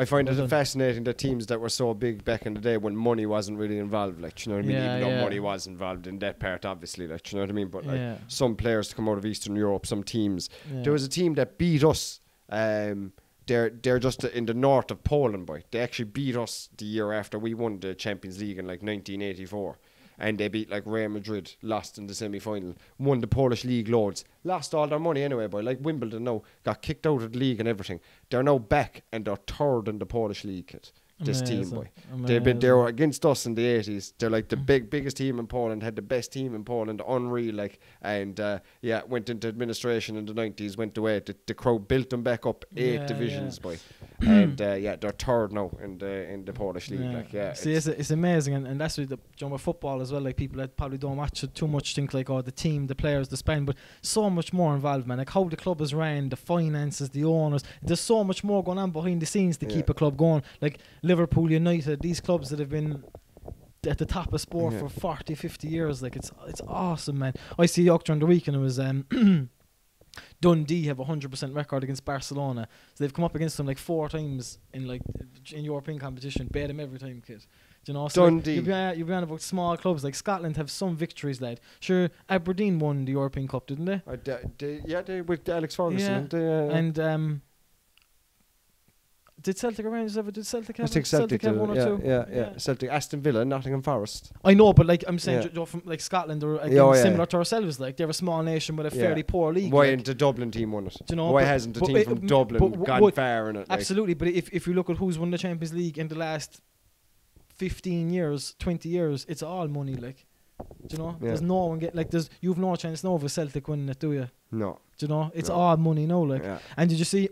I find it fascinating that teams that were so big back in the day when money wasn't really involved, like, you know what I mean? Even though money was involved in that part, obviously, like, you know what I mean? But like some players to come out of Eastern Europe, some teams. There was a team that beat us. They're just in the north of Poland, boy. They actually beat us the year after we won the Champions League in like 1984. And they beat like Real Madrid, lost in the semi-final, won the Polish league loads, lost all their money anyway, boy. Like Wimbledon now, got kicked out of the league and everything. They're now back and they're third in the Polish league, kid. This team, boy. They were against us in the 80s. They're like the biggest team in Poland, had the best team in Poland, unreal, like, and went into administration in the 90s, went away. The crowd built them back up 8 divisions, boy. And they're third now in the Polish league. Like, see, it's amazing, and that's with football as well. Like, people that probably don't watch it too much think like, oh, the team, the players, the spend, but so much more involved, man. Like how the club is ran, the finances, the owners. There's so much more going on behind the scenes to keep a club going. Like Liverpool United, these clubs that have been at the top of sport for 40, 50 years. Like, it's awesome, man. I see York during the week, and it was Dundee have a 100% record against Barcelona, so they've come up against them like 4 times in European competition, beat them every time, kid. Do you know? So Dundee. Like, you'll be on about small clubs like Scotland have some victories, lad. Sure, Aberdeen won the European Cup, didn't they? They with Alex Ferguson. And did Celtic Rangers ever? Did Celtic have? I think Celtic have 1 or 2? Yeah. Celtic, Aston Villa, Nottingham Forest. I know, but like I'm saying, from like Scotland, or similar to ourselves. Like, they're a small nation with a fairly poor league. Why like, ain't the Dublin team won it? Do you know? Why hasn't the team from Dublin gone far in it? Absolutely, but if you look at who's won the Champions League in the last 15 years, 20 years, it's all money. Like, do you know? There's no one you've no chance now of a Celtic winning it, do you? No. Do you know? It's all money now. Like, and did you see?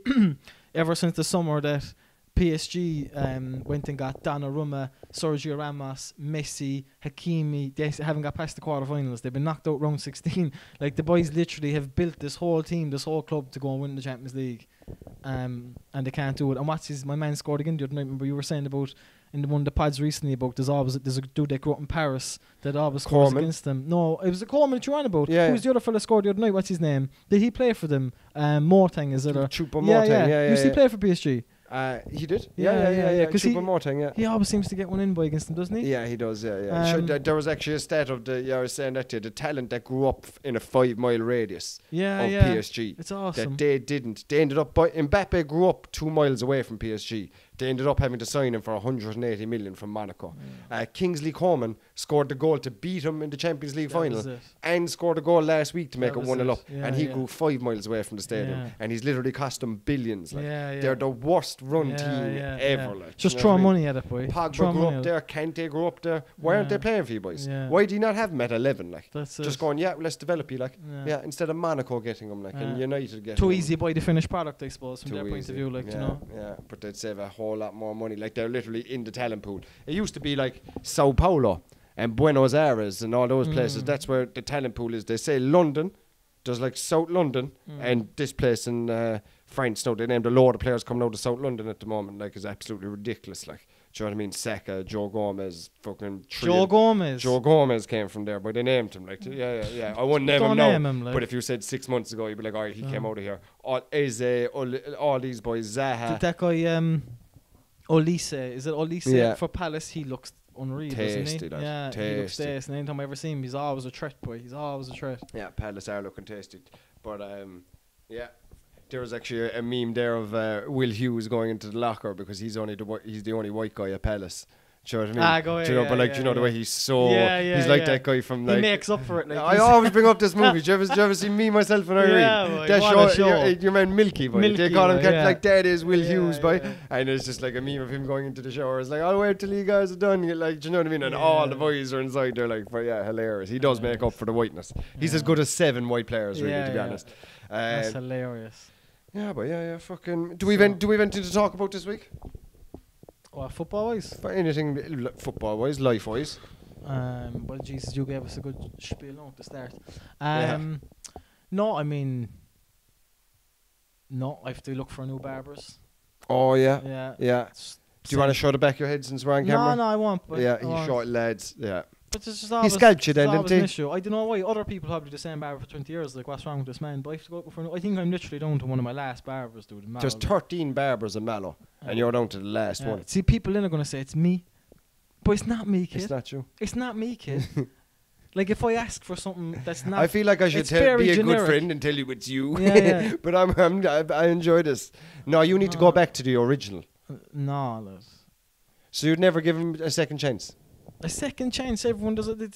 Ever since the summer that PSG went and got Donnarumma, Sergio Ramos, Messi, Hakimi. They haven't got past the quarterfinals. They've been knocked out round 16. Like, the boys literally have built this whole team, this whole club to go and win the Champions League, and they can't do it. And my man scored again the other night. Remember you were saying about in one of the pods recently about there's a dude that grew up in Paris that always scores against them. No, it was a Coleman that you're on about. Yeah. Who's the other fella scored the other night? What's his name? Did he play for them? Moting, is it? Choupo-Moting. Yeah. Used to play for PSG. He did? Yeah. Because he always seems to get one in by against them, doesn't he? Yeah, he does, there was actually a stat of I was saying that to you, the talent that grew up in a 5-mile radius of PSG. It's awesome. That they didn't. They ended up, Mbappe grew up 2 miles away from PSG. They ended up having to sign him for 180 million from Monaco. Kingsley Coman scored the goal to beat him in the Champions League final, and scored a goal last week to make it 1-0 up. And he grew 5 miles away from the stadium, and he's literally cost them billions. Like, they're the worst run team ever. Like, just throw money at it, boy. Pogba grew up there, Kante grew up there. Why aren't they playing for you, boys? Why do you not have them at 11? Like, just going, let's develop you. Like, instead of Monaco getting them, like, and United getting too them. easy by the finished product, I suppose, from their point of view. Like, you know. Yeah, but they'd save a whole lot more money. Like, they're literally in the talent pool. It used to be like Sao Paulo and Buenos Aires and all those places. That's where the talent pool is. They say London, there's like South London, and this place in France. Now, they named a load of players coming out of South London at the moment. Like, it's absolutely ridiculous. Like, do you know what I mean? Saka, Joe Gomez, fucking Joe Gomez came from there, but they named him. Like, yeah. I wouldn't name him now. Like. But if you said 6 months ago, you'd be like, all right, he came out of here. All these boys, Zaha. Did that guy Olise, is it Olise for Palace? He looks unreal, doesn't he? He looks tasty. And anytime I ever see him, he's always a threat, boy. He's always a threat. Yeah, Palace are looking tasty. But there was actually a meme there of Will Hughes going into the locker because he's the only white guy at Palace. Do you know what I mean? The way he's so... he's like that guy from... Like, he makes up for it. Like, I always bring up this movie. Do you ever see Me, Myself and Irene? That show. Your man Milky, boy. They call him like, that is Will Hughes, boy. And it's just like a meme of him going into the shower. It's like, I'll wait till you guys are done. Like, do you know what I mean? And all the boys are inside there like, hilarious. He does make up for the whiteness. He's as good as 7 white players, really, to be honest. That's hilarious. Yeah, but fucking... Do we have anything to talk about this week? Football-wise? For anything football-wise, life-wise. Well, Jesus, you gave us a good spiel now at the start. No, I mean... No, I have to look for a new Barbers. Oh, yeah. Do you want to show the back of your head since we're on camera? No, I won't. But he's short lads. Yeah. But it's just he scalped you then, didn't he? An issue. I don't know why. Other people probably the same barber for 20 years. Like, what's wrong with this man? But I have to go for. I think I'm literally down to one of my last barbers, dude. There's 13 barbers in Mallow, and you're down to the last one. See, people then are going to say it's me, but it's not me, kid. It's not you. It's not me, kid. Like, if I ask for something that's not, I feel like I should be a good friend and tell you it's you. Yeah. But I enjoy this. No, you need to go back to the original. No, lad. So you'd never give him a second chance? A second chance, everyone does it.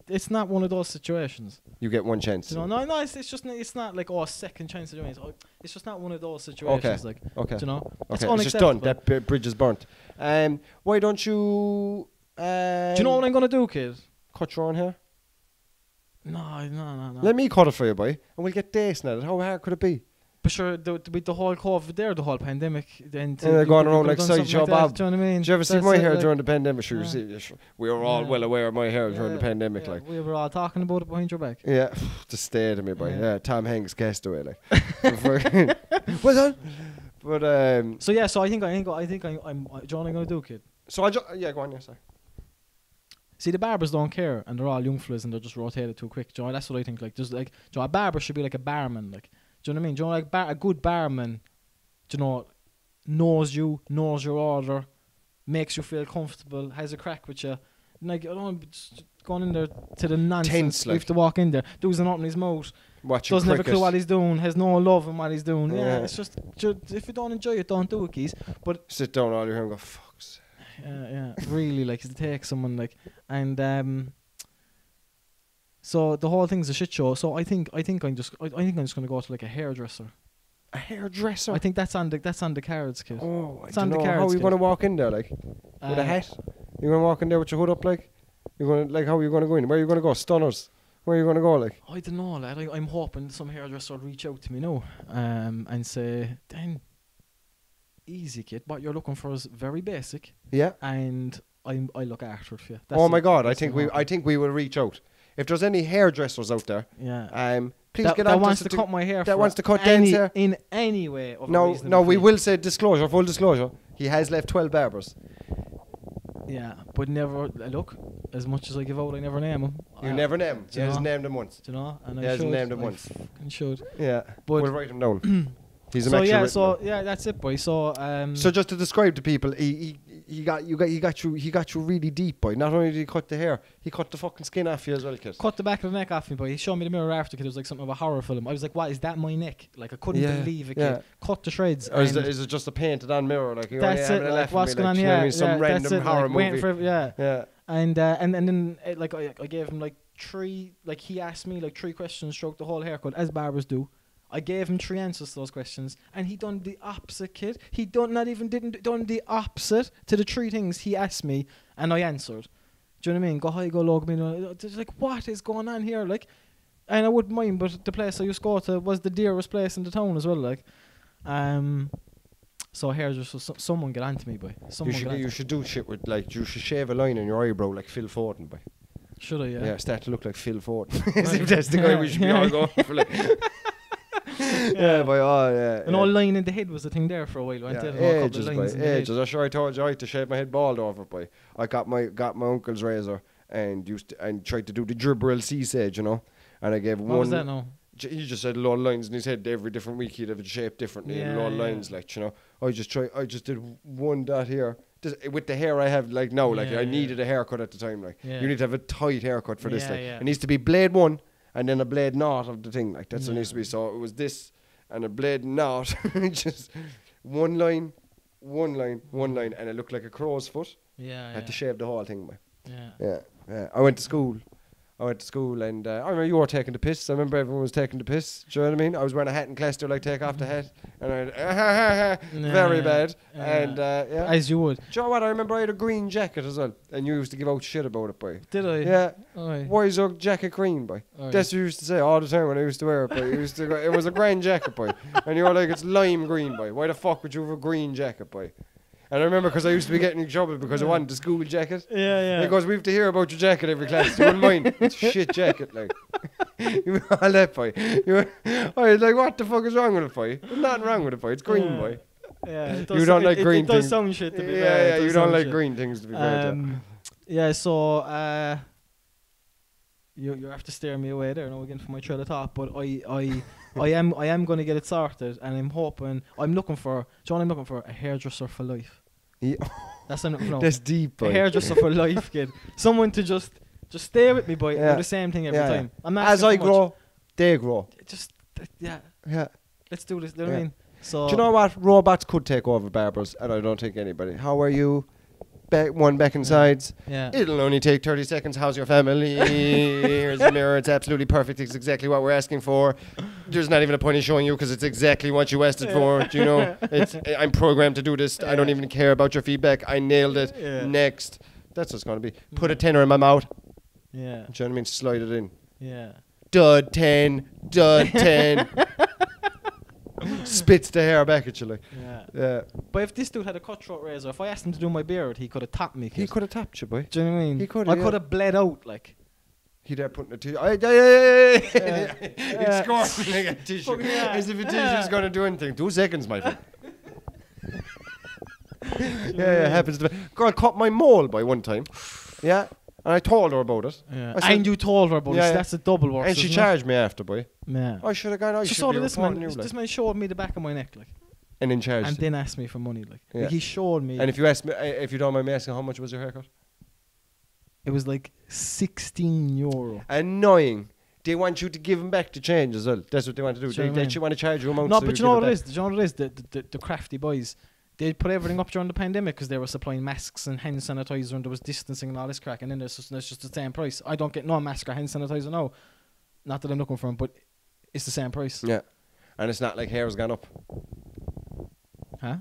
It's not one of those situations. You get one chance. No, it's just it's not like second chance situations. It's just not one of those situations. Okay. Like, okay. You know, okay. It's just done. That bridge is burnt. Why don't you? Do you know what I'm gonna do, kid? Cut your own hair? No. Let me cut it for you, boy, and we'll get days now. How hard could it be? But sure, with the whole COVID there, the whole pandemic, then they're going around like sideshow Bob. Do you know what I mean? Did you ever see my hair during the pandemic? Sure, we were all well aware of my hair during the pandemic. Like we were all talking about it behind your back. Yeah, just stayed at me, boy. Yeah, Tom Hanks guessed away like. What's on? But So yeah, so I think I'm. Do you know what I'm gonna do, kid? So go on, yeah, sorry. See, the barbers don't care, and they're all young fellas, and they're just rotated too quick. Do you know, that's what I think. Like, just like, do you know, a barber should be like a barman. Like, do you know what I mean? Do you know, like a good barman, do you know, knows you, knows your order, makes you feel comfortable, has a crack with you. Like, I don't just going in there to the nonsense. Tense, like. You have to walk in there, doesn't open his mouth, doesn't have a clue what he's doing, has no love in what he's doing. Yeah, it's just if you don't enjoy it, don't do it, keys. But sit down all your hair and go, fucks. Yeah, really, like, to take someone, like, and so the whole thing's a shit show. So I think I'm just gonna go to like a hairdresser. A hairdresser? I think that's on the cards, kid. Oh, it's on the cards. How are you gonna walk in there, like, with a hat? You gonna walk in there with your hood up, like? You gonna, like, how are you gonna go in? Where are you gonna go? Stunners? Where are you gonna go, like? I don't know, lad. I'm hoping some hairdresser will reach out to me now, and say, Dan, easy, kid. What you're looking for is very basic. Yeah. And I look after it for you. Oh my God! I think we will reach out. If there's any hairdressers out there, please get on. That wants to cut my hair. That wants to cut Dan's hair in any way. No, we will say full disclosure. He has left 12 barbers. Yeah, but never look. As much as I give out, I never name him. You never name him. He hasn't named him once. Do you know? And he hasn't named him once. Fucking should. Yeah, but we'll write him down. He's so that's it, boy. So so just to describe to people, he got you really deep, boy. Not only did he cut the hair, he cut the fucking skin off you as well, kid. Cut the back of the neck off me, boy. He showed me the mirror after, kid. It was like something of a horror film. I was like, what, is that my neck? Like, I couldn't believe it, kid. Cut the shreds. Or is it just a painted on mirror? Like, that's it. Like, what's going on here? Some random horror movie. Yeah. And then like I gave him like three. Like, he asked me like 3 questions, stroked the whole haircut, as barbers do. I gave him 3 answers to those questions, and he done the opposite, kid. He done the opposite to the 3 things he asked me, and I answered. Do you know what I mean? Go high, go low. Like, what is going on here? Like, and I wouldn't mind, but the place I used to go to was the dearest place in the town as well. Like, so here, just someone get on to me, boy. You should do shit with, like, you should shave a line in your eyebrow like Phil Foden, boy. Should I? Yeah. Yeah, start to look like Phil Foden. As if that's the guy we should be all going for. Like. And all line in the head was the thing there for a while, wasn't it? Ages. I'm sure I told you I had to shave my head bald over, boy. I got my uncle's razor and tried to do the dribble C-sage, you know. And I gave one. What was that now? He just had low lines in his head every different week. He'd have it shaped differently and low lines, like, you know. I just did one dot here. With the hair I have, like, now, like, I needed a haircut at the time, like. You need to have a tight haircut for this, like. It needs to be blade 1. And then a blade knot of the thing, like, that's what it needs to be. So it was this and a blade knot, just one line, and it looked like a crow's foot. I had to shave the whole thing, man. Yeah. I went to school, and I remember you were taking the piss. I remember everyone was taking the piss. Do you know what I mean? I was wearing a hat in class, like, take off the hat, and I very bad. And as you would. Do you know what? I remember I had a green jacket as well, and you used to give out shit about it, boy. Did I? Yeah. Why is your jacket green, boy? That's what you used to say all the time when I used to wear it, boy. It was a green jacket, boy, and you were like, it's lime green, boy. Why the fuck would you have a green jacket, boy? And I remember because I used to be getting in trouble because I wanted the school jacket. Because we have to hear about your jacket every class. You wouldn't mind. It's a shit jacket, like. You were all that, boy. I was like, what the fuck is wrong with it, boy? There's nothing wrong with it, boy. It's green, boy. Yeah, you don't like green things. It does sound shit, to be fair. You don't like green things, to be fair. Yeah, so you have to steer me away there now again for my trail of thought, but I am going to get it sorted, and I'm looking for a hairdresser for life. Yeah. That's what I'm looking for. That's deep, boy. A hairdresser for life, kid. Someone to just stay with me, boy, and do the same thing every time. I'm not as I grow, they grow. Yeah. Let's do this. You know what I mean? So do you know what? Robots could take over barbers, and I don't think anybody. How are you? Back and sides. Yeah. It'll only take 30 seconds. How's your family? Here's the mirror. It's absolutely perfect. It's exactly what we're asking for. There's not even a point in showing you because it's exactly what you asked it for. Do you know? I'm programmed to do this. I don't even care about your feedback. I nailed it. Next. That's what it's going to be. Put a tenner in my mouth. Yeah. Do you know what I mean? Slide it in. Yeah. Dud 10. Spits the hair back at you, like. Yeah. But if this dude had a cutthroat razor, if I asked him to do my beard, he could have tapped me. He could have tapped you, boy. Do you know what I mean? He could. I could have bled out, like. He'd have put in a tissue. He'd score like a tissue. As if a tissue's going to do anything. 2 seconds, my friend. Yeah, happens to me. Girl cut my mole by one time. Yeah. And I told her about it. Yeah. And you told her about it. So that's a double work. And she charged me after, boy. Yeah. I should have gone. I should be reporting you. This man showed me the back of my neck, like. And then charged. And then asked me for money, like. Like he showed me. And if you don't mind me asking, how much was your haircut? It was like €16. Annoying. They want you to give them back the change as well. That's what they want to do. They want to charge you amounts. No, but you know what it is? Do you know what it is? The crafty boys. They put everything up during the pandemic because they were supplying masks and hand sanitizer and there was distancing and all this crack, and then it's just the same price. I don't get no mask or hand sanitizer now. Not that I'm looking for them, but it's the same price. Yeah. And it's not like hair's gone up. Huh?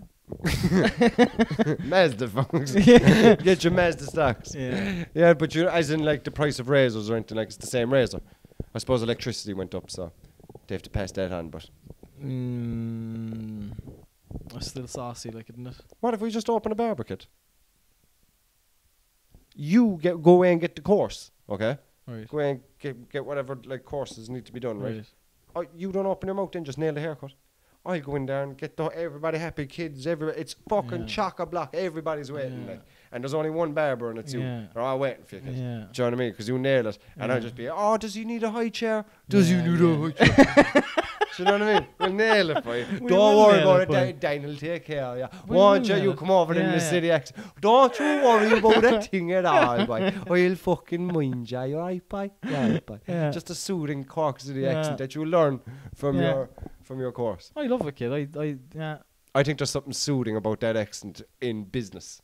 Mazda, folks. Get your Mazda stocks. Yeah, but as in like the price of razors or anything, like it's the same razor. I suppose electricity went up, so they have to pass that on, but... It's still saucy, like, isn't it? What if we just open a barber kit? You go away and get the course, okay? Right. Go away and get whatever like courses need to be done, right? Oh, you don't open your mouth, then just nail the haircut. I'll go in there and get everybody happy, kids, everybody. It's fucking chock-a-block. Everybody's waiting, like. And there's only one barber and it's you. They're all waiting for you, kid. Do you know what I mean? Because you nail it. And I'll just be, does he need a high chair? Does he need a high chair? Do you know what I mean? We'll nail it for you. Don't worry about it. Dan will take care of you. Won't you come over in the city accent? Don't you worry about that thing at all, boy. I'll fucking mind you. You alright, boy? Just a soothing Cork City accent that you learn from your course. I love it, kid. I think there's something soothing about that accent in business.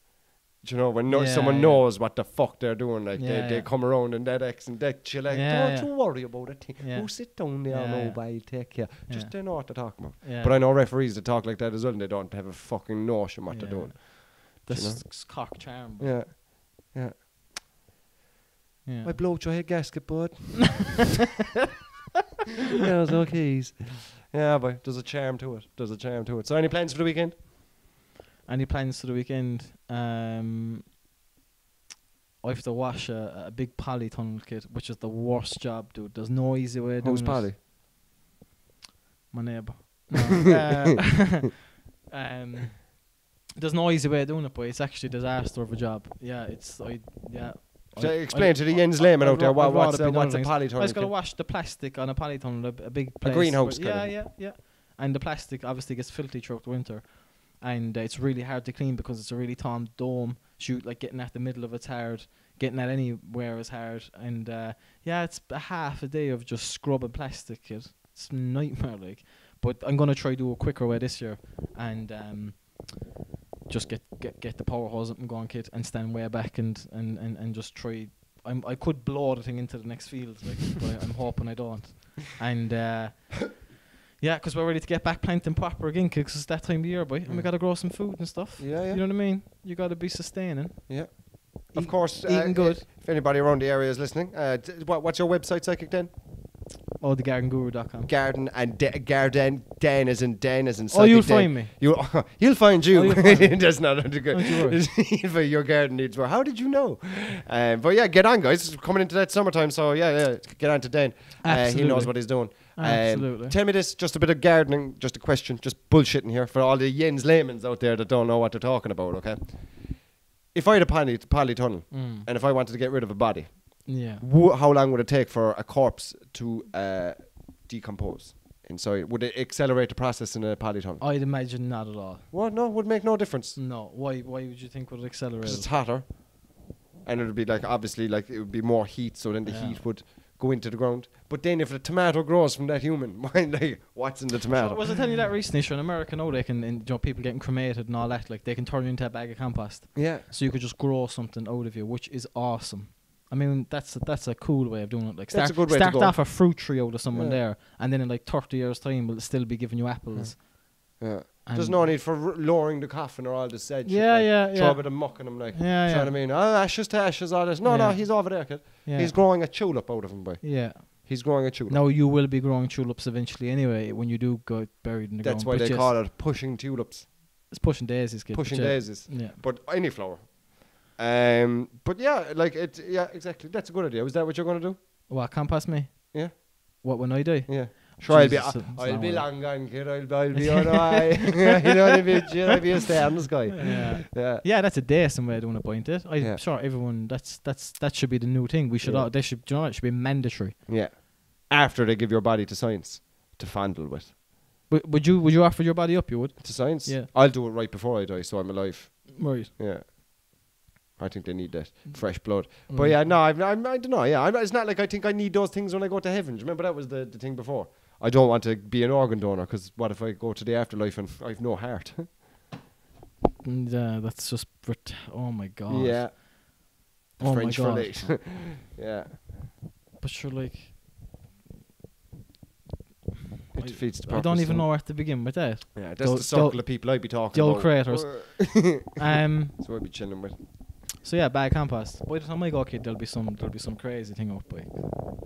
Do you know, when someone knows what the fuck they're doing, like they come around in that accent, that you're like, don't you worry about it. Go sit down there, nobody take care. Just they know what they're talking about. But I know referees that talk like that as well, and they don't have a fucking notion what they're doing. That's cock charm. Yeah. I blow out your head gasket, bud. Those are keys. Yeah, boy, there's a charm to it. So any plans for the weekend? Any plans for the weekend? I have to wash a big polytunnel kit, which is the worst job, dude. There's no easy way of doing it. Who's Polly? My neighbour. No, there's no easy way of doing it, but it's actually a disaster of a job. So explain to the Jens Lehman out there what's a polytunnel. I was going to wash the plastic on a polytunnel, a big place. A greenhouse kind of. Yeah. And the plastic obviously gets filthy throughout the winter. And it's really hard to clean because it's a really tall dome. Like getting at the middle of it's hard. Getting at anywhere is hard. And it's a half a day of just scrubbing plastic. It's a nightmare, like. But I'm going to try to do a quicker way this year. And just get the power hose up and going, kid, and stand way back and just try. I could blow the thing into the next field, like, but I'm hoping I don't. And because we're ready to get back planting proper again, because it's that time of year, boy, and we got to grow some food and stuff. Yeah. You know what I mean? You got to be sustaining. Yeah. Of course, eating good. If anybody around the area is listening, what's your website, Psychic Den? thegardenguru.com. Garden and Garden Den as in Psychic. Oh, you'll find me. He'll find you. You'll find me. That's not good. Your garden needs more. How did you know? But yeah, get on, guys. It's coming into that summertime, so get on to Den. He knows what he's doing. Absolutely. Tell me this, just a bit of gardening, just a question, just bullshitting here for all the Jens Lehmans out there that don't know what they're talking about, okay? if I had a polytunnel, and if I wanted to get rid of a body, how long would it take for a corpse to decompose inside? Would it accelerate the process in a polytunnel? I'd imagine not at all. What? No, would make no difference. No. Why would you think would it accelerate? Because it's hotter. And it would be like, obviously, like it would be more heat, so then the heat would go into the ground. But then if a tomato grows from that human, like, what's in the tomato? So was I telling you that recently? Sure, in America now they can, you know, people getting cremated and all that, like they can turn you into a bag of compost. Yeah. So you could just grow something out of you, which is awesome. I mean, that's a cool way of doing it. Like that's a good way to go. Off a fruit tree out of someone there, and then in like 30 years' time, will still be giving you apples. Yeah. There's no need for lowering the coffin or all this sedge. Throw a bit of muck in him, like. You know what I mean? Ashes to ashes, all this. No, he's over there, kid. Yeah. He's growing a tulip out of him, boy. Yeah. He's growing a tulip. No, you will be growing tulips eventually anyway when you do go buried in the ground. That's why they call it pushing tulips. It's pushing daisies, kid. Pushing daisies. Yeah. But any flower. But yeah, like it. Yeah, exactly. That's a good idea. Was that what you're going to do? What, compost me? Yeah. What, when I die? Yeah. Sure, I'll be long gone, kid. I'll be on high. You know what I mean? I'll be a star in the sky. Yeah, that's a decent way of doing it, point it. I'm sure everyone, that should be the new thing. We should all, they should, you know, it should be mandatory. Yeah. After they give your body to science to fondle with. Would you offer your body up? You would? To science? Yeah. I'll do it right before I die, so I'm alive. Right. Yeah. I think they need that fresh blood. But yeah, no, I don't know. Yeah, it's not like I think I need those things when I go to heaven. Do you remember that was the thing before? I don't want to be an organ donor because what if I go to the afterlife and I have no heart? Yeah, that's just oh my god. Yeah. Oh French my god. for late. Yeah. But sure, like, it defeats the purpose. I don't even know where to begin with that. Yeah, that's the circle of people I'd be talking the about. old creators. So I'd be chilling with. So yeah, bag compost. By the time I go, kid, there'll be some crazy thing up by.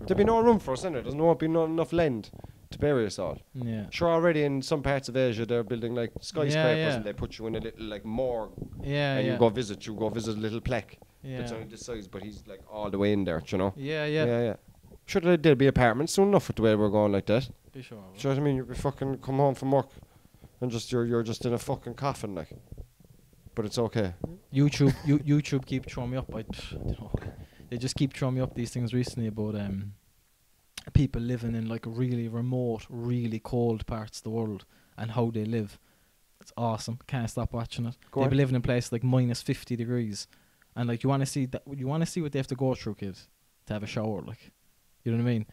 There'll be no room for us in it. There's not enough land to bury us all. Yeah. Sure, already in some parts of Asia they're building like skyscrapers and they put you in a little like morgue. Yeah. And you go visit a little plaque. Yeah. That's only this size, but he's like all the way in there, you know? Yeah. Sure, there'll be apartments soon enough with the way we're going like that. Be sure. Do you know what I mean? You'll be fucking come home from work and just you're just in a fucking coffin like. But it's okay. YouTube keep throwing me up. They just keep throwing me up these things recently about people living in like really remote, really cold parts of the world and how they live. It's awesome. Can't stop watching it. They've been living in places like minus 50 degrees, and like you want to see that. You want to see what they have to go through, kids, to have a shower. Like, you know what I mean?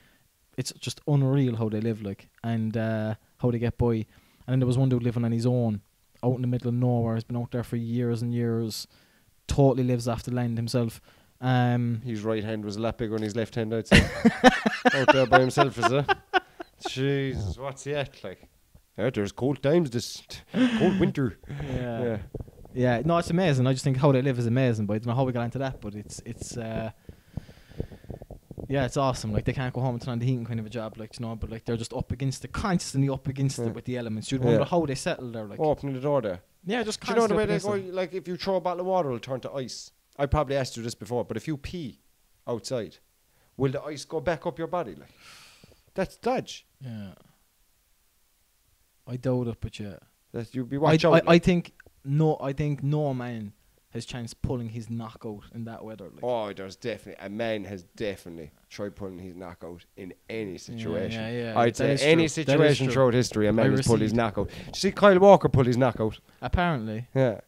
It's just unreal how they live, like, and how they get by. And then there was one dude living on his own, out in the middle of nowhere. He's been out there for years and years. Totally lives off the land himself. His right hand was a lot bigger than his left hand, I'd say. Out there by himself, is it? Jesus, what's he at? Like, there's cold times, this cold winter. Yeah. No, it's amazing. I just think how they live is amazing, but I don't know how we got into that. But it's awesome. Like, they can't go home and turn on the heating kind of a job, like, you know. But like, they're just constantly up against it with the elements. You'd wonder how they settle there, like. Opening the door there. Yeah, just. Do you know the way they go? Like, if you throw a bottle of water, it'll turn to ice. I probably asked you this before, but if you pee outside, will the ice go back up your body? Like, that's dodge. Yeah. I doubt it, but yeah. That you'd be watching. I think no man has chance pulling his knockout in that weather. Like. Oh, there's definitely a man has definitely tried pulling his knockout in any situation. Yeah. I'd say any situation throughout history, a man has pulled his knockout. Did you see Kyle Walker pull his knockout? Apparently. Yeah.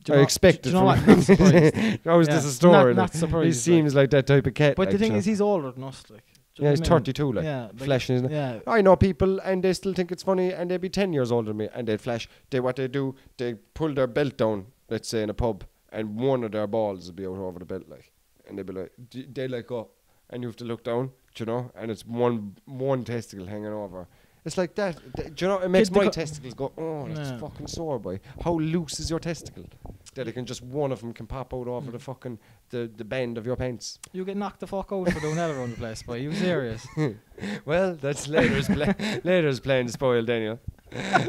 I expected. Do you know what? Not surprised. How is this a story? Not surprised. He seems like that type of cat. But the thing is, he's older than us. Like. Yeah, he's 32, like, flashing his. Yeah. I know people, and they still think it's funny, and they'd be 10 years older than me, and they'd flash. What they do, they pull their belt down, let's say in a pub, and one of their balls will be out over the belt, like, and they'd be like, they like go, and you have to look down, do you know, and it's one testicle hanging over. It's like that. Do you know? It makes my testicles go. Oh, that's fucking sore, boy. How loose is your testicle? That it can just one of them can pop out over the fucking the band of your pants. You get knocked the fuck out for doing that around the place, boy. You serious? Well, that's later's playing spoiled, Daniel.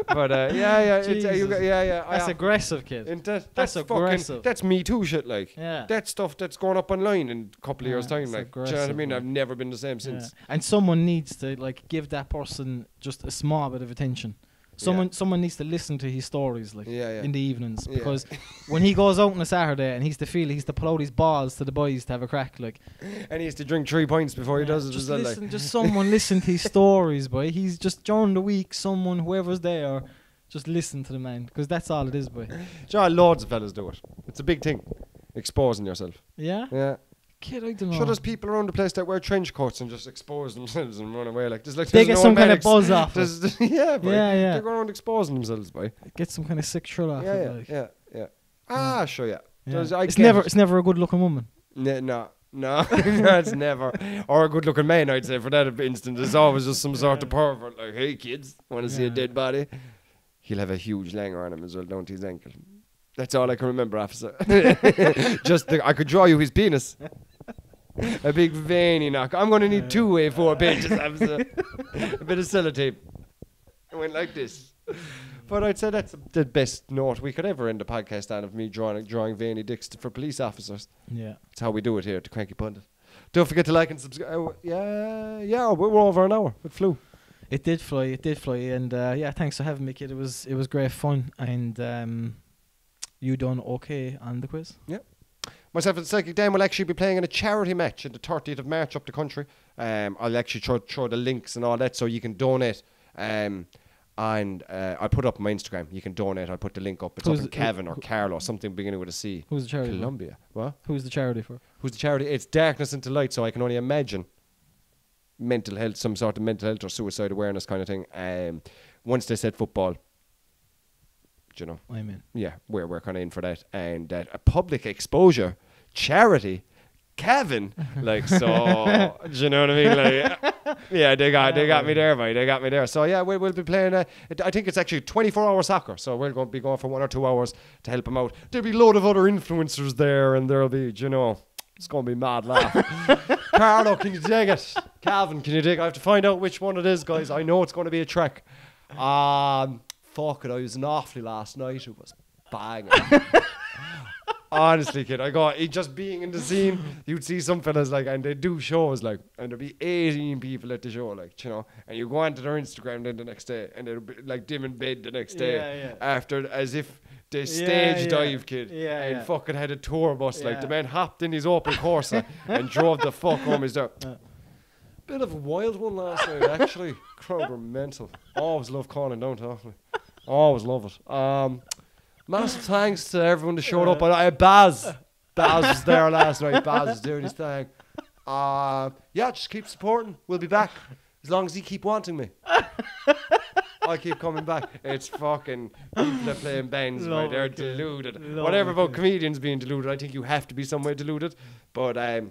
But that's aggressive, kid. That's aggressive. That's Me Too shit, like. Yeah. That's stuff that's going up online in a couple of years' time, like. Do you know what I mean? Like. I've never been the same since. And someone needs to like give that person just a small bit of attention. Someone needs to listen to his stories in the evenings, because when he goes out on a Saturday and he's to pull out his balls to the boys to have a crack, like, and he has to drink 3 pints before he does it. Just someone listen to his stories, boy. He's just during the week, whoever's there, just listen to the man, because that's all it is, boy. Loads of fellas do it. It's a big thing, exposing yourself. Yeah. Kid, I don't know. Sure, there's people around the place that wear trench coats and just expose themselves and run away. They get some kind of buzz off. Yeah, boy. They go around exposing themselves, boy. Get some kind of sick thrill off. Yeah. Sure, yeah. It's never a good looking woman. No, it's never. Or a good looking man, I'd say, for that instance. It's always just some sort of pervert, like, hey kids, want to see a dead body? He'll have a huge langer on him as well, down to his ankle. That's all I can remember, officer. I could draw you his penis. A big veiny knock. I'm going to need 2 A4 pages, officer. A bit of sellotape. It went like this. But I'd say that's the best note we could ever end the podcast on, of me drawing veiny dicks for police officers. Yeah. That's how we do it here at the Cranky Pundit. Don't forget to like and subscribe. We're over an hour. It flew. It did fly. And thanks for having me, kid. It was great fun. And you done okay on the quiz? Yeah. Myself and Psychic Dan will actually be playing in a charity match on the 30th of March up the country. I'll actually throw the links and all that so you can donate. And I'll put up on my Instagram. You can donate. I'll put the link up. It's up in Cavan or Carlow, something beginning with a C. Who's the charity Columbia. For? What? Who's the charity for? Who's the charity? It's Darkness into Light, so I can only imagine mental health, some sort of mental health or suicide awareness kind of thing. Once they said football, you know. I'm in. Yeah, we're kind of in for that. And a public exposure charity, Cavan, like, so, do you know what I mean? Like, yeah, they got me there, mate. They got me there. So yeah, we'll be playing. I think it's actually 24-hour soccer. So we're going to be going for 1 or 2 hours to help them out. There'll be a load of other influencers there, and there'll be, you know, it's going to be mad laugh. Carlow, can you dig it? Calvin, can you dig? I have to find out which one it is, guys. I know it's going to be a trek. Fuck it, I was an awfully last night. It was banging. Honestly, kid, just being in the scene, you'd see some fellas, like, and they do shows, like, and there'd be 18 people at the show, like, you know, and you go onto their Instagram then the next day, and they'll be, like, dim in bed the next day, after, as if they stage dive, kid, and fucking had a tour bus, like, the man hopped in his open Corsa and drove the fuck home. He's there. Bit of a wild one last night, actually. Crowd were mental. Always love calling down to me. Always love it. Massive thanks to everyone that showed up. Baz was there last night. Baz was doing his thing. Just keep supporting. We'll be back as long as you keep wanting me. I keep coming back. It's fucking people that playing bands, right? They're deluded. Whatever about comedians being deluded, I think you have to be some way deluded. But I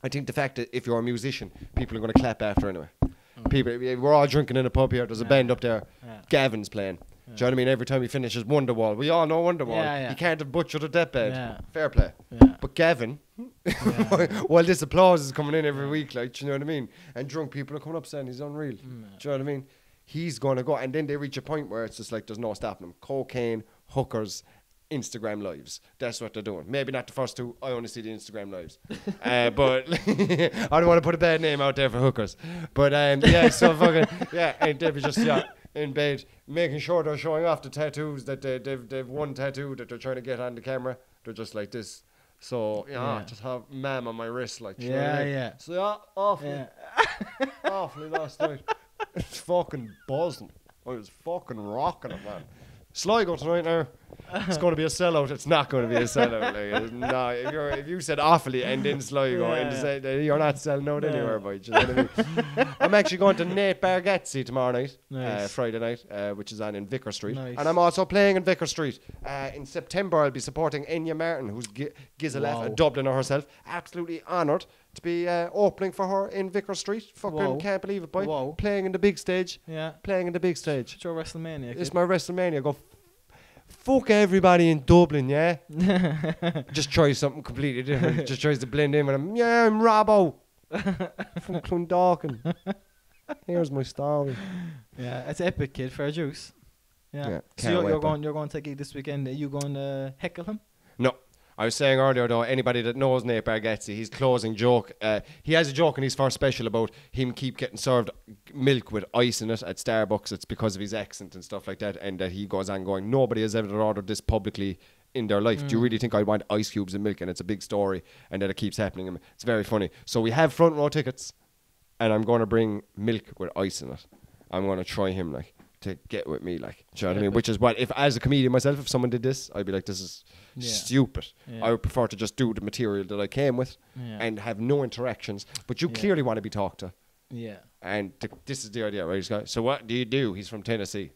think the fact that if you're a musician, people are going to clap after anyway. People, we're all drinking in a pub here. There's a band up there. Gavin's playing. Do you know what I mean? Every time he finishes Wonderwall, we all know Wonderwall. He can't have butchered a deathbed. Fair play. But Gavin, while this applause is coming in every week, like, do you know what I mean? And drunk people are coming up saying he's unreal. Do you know what I mean? He's going to go, and then they reach a point where it's just like there's no stopping them. Cocaine, hookers, Instagram lives. That's what they're doing. Maybe not the first two. I only see the Instagram lives. But I don't want to put a bad name out there for hookers. But so fucking, and they'll be just, in bed, making sure they're showing off the tattoos that they've one tattoo that they're trying to get on the camera. They're just like this. So just have ma'am on my wrist, like, So awfully last night. It's fucking buzzing. I was fucking rocking it, man. Sligo tonight now. It's going to be a sellout. It's not going to be a sellout. Like, no, if you said awfully and then Sligo, you're not selling out anywhere, boy. Do you know what I mean? I'm actually going to Nate Bargatze tomorrow night, Friday night, which is on in Vicar Street. Nice. And I'm also playing in Vicar Street. In September, I'll be supporting Enya Martin, who's Gizelef, a Dubliner herself. Absolutely honoured to be opening for her in Vicar Street. Fucking can't believe it, boy. Playing in the big stage. Playing in the big stage. It's your WrestleMania. It's my WrestleMania. Go fuck everybody in Dublin, yeah? Just try something completely different. Just tries to blend in with them. Yeah, I'm Robbo. From Clondalkin. Here's my story. Yeah, it's epic, kid. Fair juice. Yeah. So you're going to take it this weekend. Are you going to heckle him? No. I was saying earlier, though, anybody that knows Nate Bargatze, his closing joke, he has a joke in his first special about him keep getting served milk with ice in it at Starbucks. It's because of his accent and stuff like that, and that he goes on going, nobody has ever ordered this publicly in their life. Do you really think I want ice cubes and milk? And it's a big story, and that it keeps happening. It's very funny. So we have front row tickets, and I'm going to bring milk with ice in it. I'm going to try him, like, to get with me, like, do you know what I mean? Which is what, if as a comedian myself, if someone did this, I'd be like, this is stupid. I would prefer to just do the material that I came with and have no interactions. But you clearly want to be talked to. Yeah. And this is the idea, right? He's going, so what do you do? He's from Tennessee.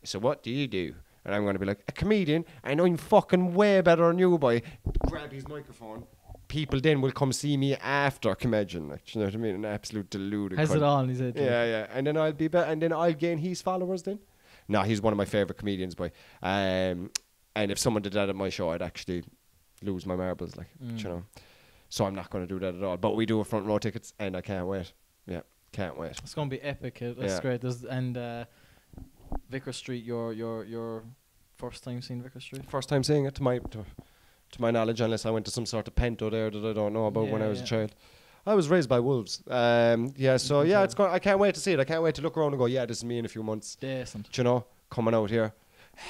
So what do you do? And I'm going to be like, a comedian, and I'm fucking way better than you, boy. Grab his microphone. People then will come see me after comedian, like, you know what I mean? An absolute deluded. Has it on, he said. Yeah. And then I'll be better, and then I'll gain his followers then. No, he's one of my favourite comedians, boy. And if someone did that at my show, I'd actually lose my marbles, like, you know. So I'm not going to do that at all. But we do a front row tickets, and I can't wait. Yeah, can't wait. It's going to be epic. That's great. And Vicar Street, your first time seeing Vicar Street? First time seeing it, to my knowledge, unless I went to some sort of Pento there that I don't know about when I was a child. I was raised by wolves. It's going. I can't wait to see it. I can't wait to look around and go, yeah, this is me in a few months. Decent. Do you know, coming out here.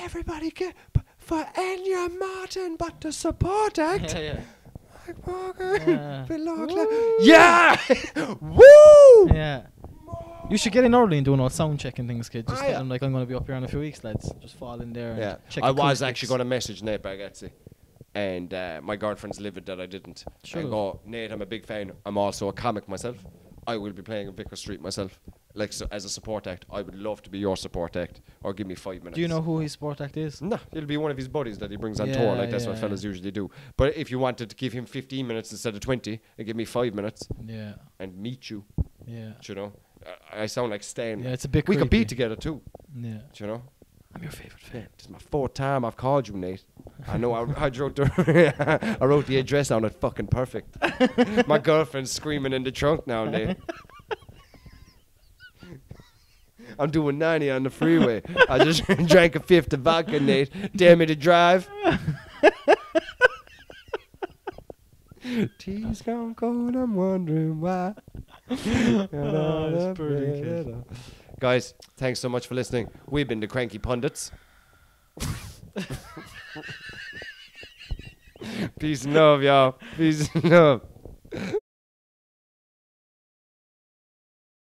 Everybody get for Enya Martin, but the support act. Mike Walker, yeah, woo. Yeah. You should get in early and do an old sound check and things, kid. Just tell them, like, I'm going to be up here in a few weeks, lads. Just fall in there and check. I was actually going to message Nate Bargatze. And my girlfriend's livid that I didn't. And go, Nate, I'm a big fan. I'm also a comic myself. I will be playing in Vicar Street myself. Like, so as a support act, I would love to be your support act. Or give me 5 minutes. Do you know who his support act is? No, it'll be one of his buddies that he brings on tour. Like, that's what fellas usually do. But if you wanted to give him 15 minutes instead of 20, and give me 5 minutes. Yeah. And meet you. Yeah. Do you know? I sound like Stan. Yeah, it's a bit We creepy. could be together too. Yeah. Do you know? I'm your favourite fan. This is my 4th time I've called you, Nate. I know I wrote the I wrote the address on it fucking perfect. My girlfriend's screaming in the trunk now, Nate. I'm doing 90 on the freeway. I just drank a 5th of vodka, Nate. Dare me to drive? Tea's gone cold, I'm wondering why. It's pretty good. Guys, thanks so much for listening. We've been the Cranky Pundits. Peace and love, y'all. Peace and love.